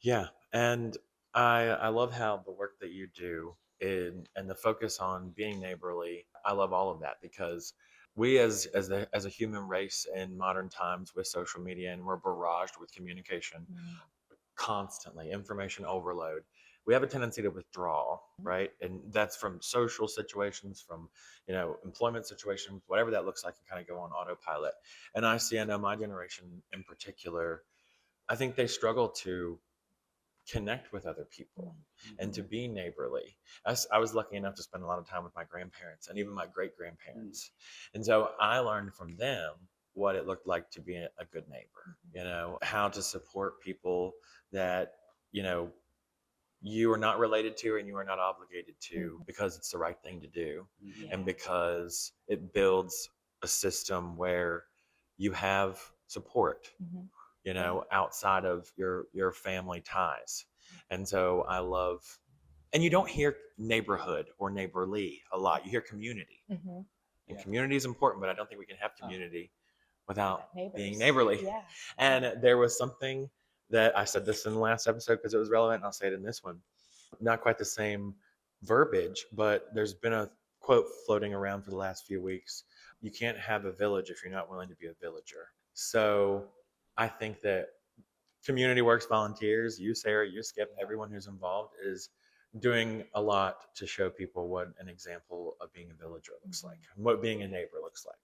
Yeah, and I love how the work that you do and the focus on being neighborly. I love all of that because we as a human race in modern times with social media and we're barraged with communication Mm. constantly, information overload. We have a tendency to withdraw, right? And that's from social situations, from employment situations, whatever that looks like, and kind of go on autopilot. And I know my generation in particular, I think they struggle to connect with other people and to Mm-hmm. be neighborly. I was lucky enough to spend a lot of time with my grandparents and even my great Mm. grandparents. And so I learned from them what it looked like to be a good neighbor, how to support people that, you know, you are not related to and you are not obligated to Mm-hmm. because it's the right thing to do and Yeah. because it builds a system where you have support, Mm-hmm. Yeah. outside of your family ties. And so I love, and you don't hear neighborhood or neighborly a lot. You hear community, Mm-hmm. and Yeah. community is important, but I don't think we can have Uh, community without Without being neighbors. neighborly. Yeah. Yeah. And there was something that I said this in the last episode because it was relevant, and I'll say it in this one. Not quite the same verbiage, but there's been a quote floating around for the last few weeks. You can't have a village if you're not willing to be a villager. So I think that community works volunteers, you, Sarah, you, Skip, yeah. everyone who's involved is doing a lot to show people what an example of being a villager looks Mm-hmm. like, what being a neighbor looks like.